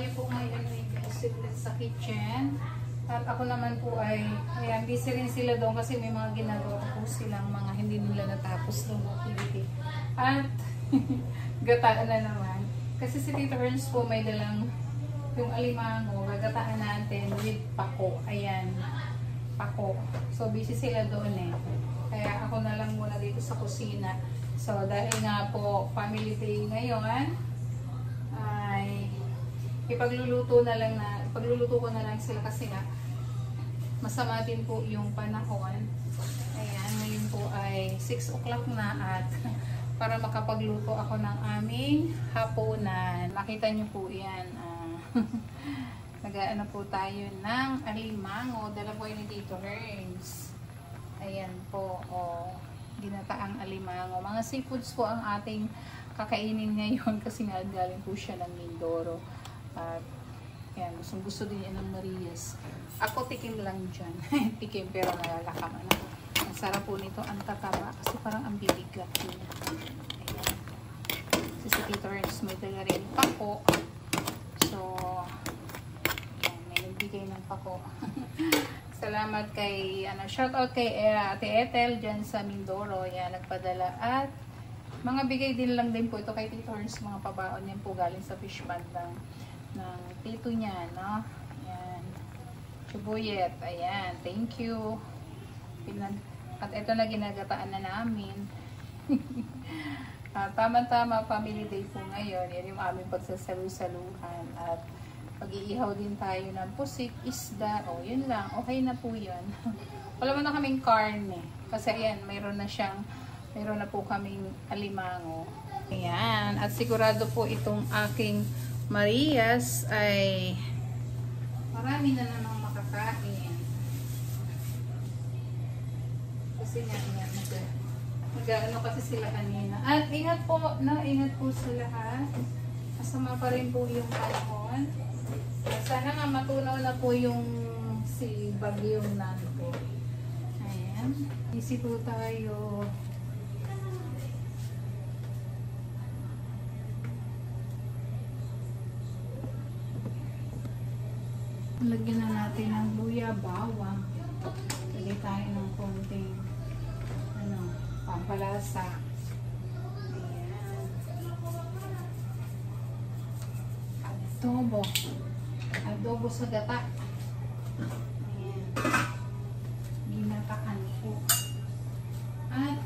tayo po ngayon ay busy sa kitchen. At ako naman po ay, ayan, busy rin sila doon kasi may mga ginagawa po silang mga hindi nila natapos doon activity. At gataan na naman. Kasi si Tito Ernst po may dalang yung alimango, gagataan natin with pako. Ayan, pako. So busy sila doon eh. Kaya ako na lang muna dito sa kusina. So dahil nga po family day ngayon, ay ipagluluto ko na lang sila kasi nga masama din po yung panahon. Ayan, ngayon po ay 6 o'clock na at para makapagluto ako ng aming hapunan. Makita nyo po yan. Nag-aano po tayo ng alimango. Dala po yun ni Tito Ernst. Ayan po. Ginataang alimango. Mga seafoods po ang ating kakainin ngayon kasi nga galing po siya ng Mindoro. At yan, gusto din yan ng Marias. Ako tikim lang dyan. Tikim pero nalalakaman ako. Ang sarap po nito, ang tataba kasi parang ang bibigat yun. Ayan. Si Tito Ernst may dala rin pako. So, yan, may nagbigay ng pako. Salamat kay, shoutout kay Ate Ethel dyan sa Mindoro. Yan, nagpadala. At mga bigay din lang din po ito kay Tito Ernst. Mga pabaon yan po galing sa fish pond ng tito niya, no? Ayan. Chubuyet. Ayan. Thank you. At ito na ginagataan na namin. Tama-tama, family day po ngayon. Yan yung aming pagsasalu-saluhan. At pag-iihaw din tayo ng pusik, isda. O, yun lang. Okay na po yun. Wala mo na kaming karne. Kasi ayan, mayroon na po kaming alimango. Ayan. At sigurado po itong aking Marias ay marami na namang makakain. Kasi nga, nag-ano kasi sila kanina. At ingat po, no? Ingat po sa lahat. Masama pa rin po yung panahon. Sana nga matunaw na po yung si Bagyong Nando. Ayan. Easy po tayo. Lagyan na natin ng luya, bawang. Lagyan tayo ng konting pampalasa. Ayan. Adobo. Adobo sa gata. Ayan. Ginataan po. At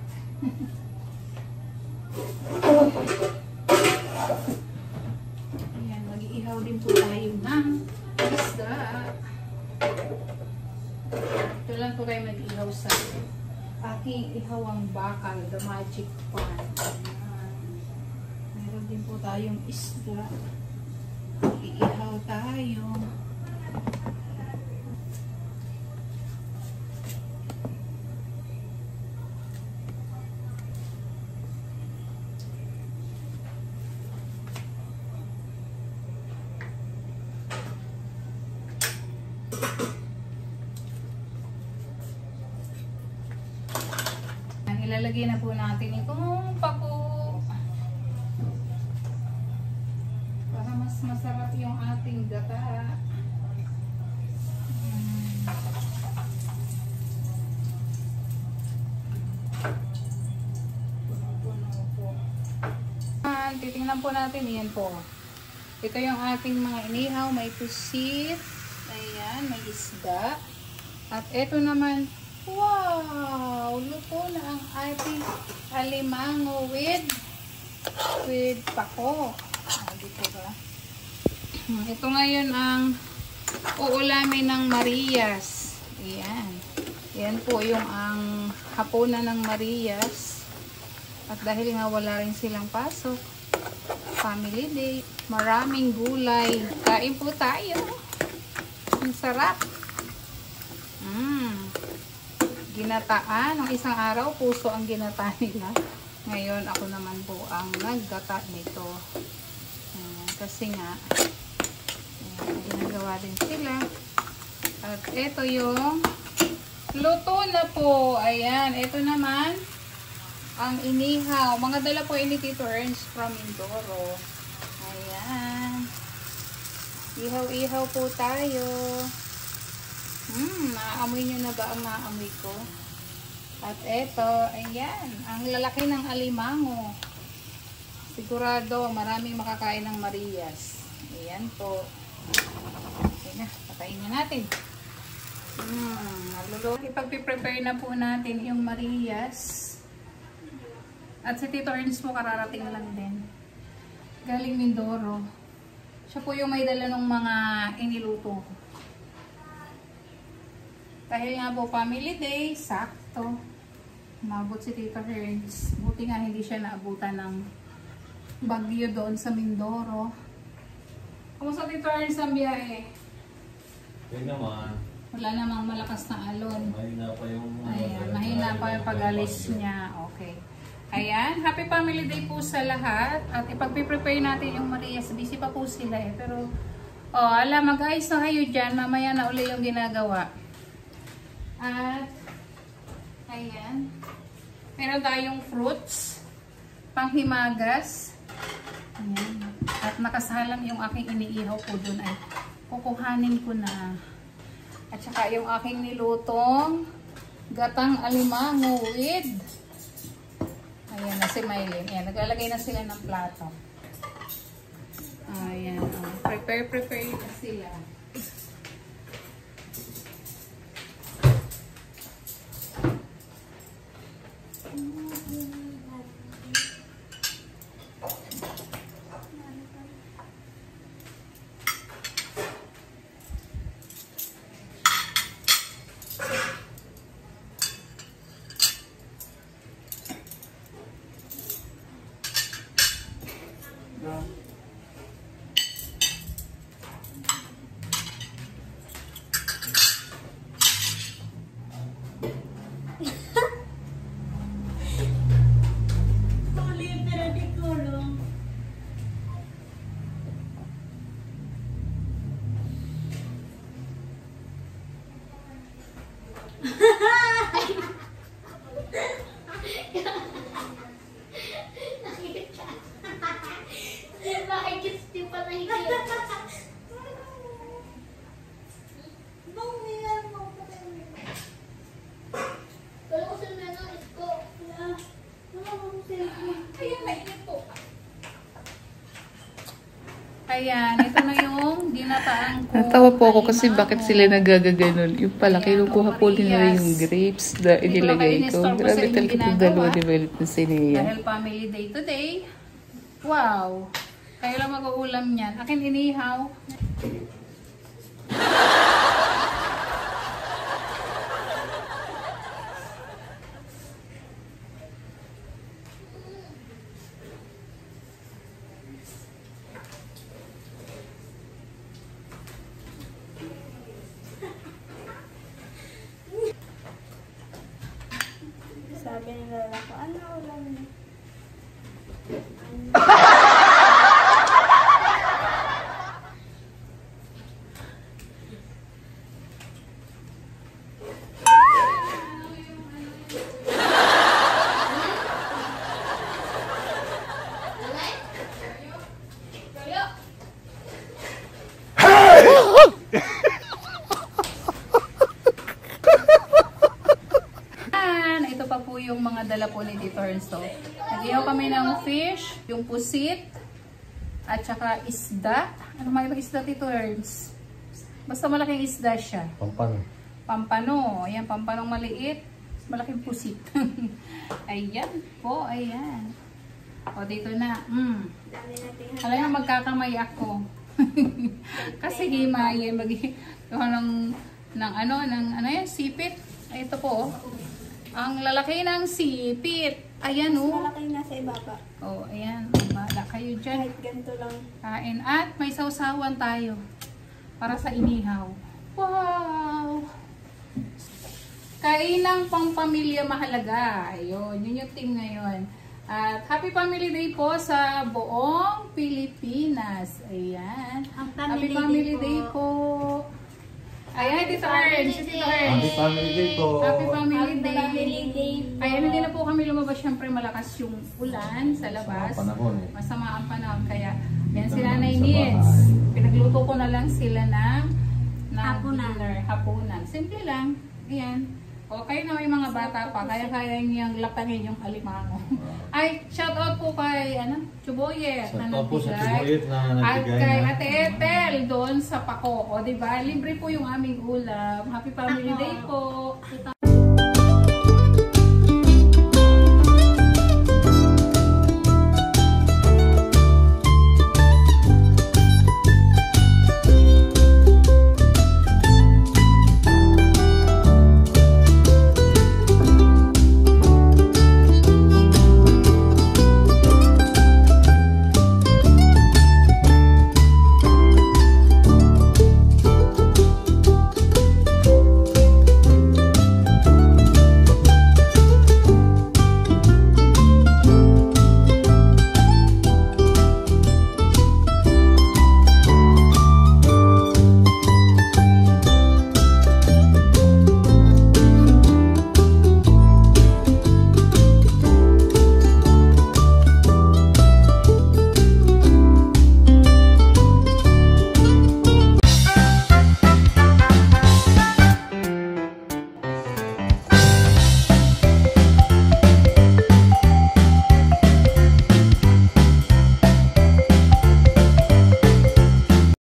ayan, mag-iihaw din po tayo ng isda. Ito lang po kayo mag-ihaw sa aking ihawang bakal, the magic pan. Meron din po tayong isda. Iihaw tayo. Ilalagay na po natin itong pako para mas masarap yung ating gata. Puno-puno po. Titingnan po natin, yan po. Ito yung ating mga inihaw, may pusit, ayan, may isda. At ito naman, wow! Luto na ang ating alimango with pako. Dito ba? Ito ngayon ang uulamin ng Marias. Ayan. Yan po yung ang hapunan ng Marias. At dahil nga wala rin silang pasok, family day, maraming gulay. Kain po tayo. Ang sarap. Ginataan. Ang isang araw, puso ang ginataan nila. Ngayon, ako naman po ang naggata nito. Kasi nga, ginagawa din sila. At ito yung luto na po. Ayan. Ito naman, ang inihaw. Mga dala po ini Tito Ernst from Mindoro. Ayan. Ihaw-ihaw po tayo. Naamoy nyo na ba ang naamoy ko? At eto, ayan, ang lalaki ng alimango. Sigurado, maraming makakain ng Marias. Ayan po. Okay na, patayin na natin. Ipag-prepare na po natin yung Marias. At si Tito Ernst po kararating lang din. Galing Mindoro. Siya po yung may dala ng mga iniluto ko. Dahil nga po family day, sakto. Umabot si Tito Ernst. Buti nga hindi siya naabutan ng bagyo doon sa Mindoro. Kumusta Tito Ernst ang biyahe? Okay naman. Wala namang malakas na alon. Mahina pa yung... Ayan, mahina pa yung pag-alis niya. Okay. Ayan, happy family day po sa lahat. At ipag-prepare natin yung Marias. Busy pa po sila eh. Pero, mag-ayos na kayo dyan. Mamaya na uli yung ginagawa. At, ayan. Meron tayong fruits. Panghimagas. Ayan. At nakasalang yung aking iniihaw po dun ay kukuhanin ko na. At saka yung aking nilutong gatang alimango with, ayan na si Mylene. Ayan, naglalagay na sila ng plato. Ayan. Prepare na sila. Ayan, ito na yung ginataang ko. Natawa po ako kasi bakit sila nagagaganon. Yung pala, kinukuha po nila yung grapes na inilagay ko. Grabe talaga itong dalawa development sa niya. Dahil family day today. Wow! Kayo lang mag-uulam niyan. Akin inihaw. Sabi ng lola ko, ano ulam niya? Yung mga dala po ni Tito Ernst. Nag-ihaw kami ng fish, yung pusit, at saka isda. Ano may isda, Tito Ernst? Basta malaking isda siya. Pampano. Pampano. Ayan, pampanong maliit. Malaking pusit. Ayan po, ayan. O, dito na. Alam mo, magkakamay ako. Kasi himayin. Mag-ihaw ng sipit. Ay, ito po, ang lalaki ng sipit. Ayan, Mas malaki na sa ibaba. Oh, ayan. Bala kayo dyan. Kahit ganito lang. Kain. At may sausawan tayo. Para sa inihaw. Wow! Kainang pampamilya mahalaga. Ayun. Yun yung team ngayon. At happy family day po sa buong Pilipinas. Ayan. Happy family day po. Ayan, Tito Ernst. Happy family day po. Happy family day. Family day. Ayan, hindi na po kami lumabas. Siyempre, malakas yung ulan sa labas. Masama ang panahon eh. Masama ang panahon. Kaya, yan si Nanay Nils. Pinagluto ko na lang naman sila ng Hapunan. dinner, hapunan. Simple lang. Ayan. O kayo na may mga bata pa, kaya niyang lapangin yung alimango. Ay, shout out po kay Chuboyet Shout na out po sa nagbigay. Chuboyet na At nagbigay kay na. Ate Ethel doon sa Paco. O, diba? Libre po yung aming ulam. Happy Family Day po.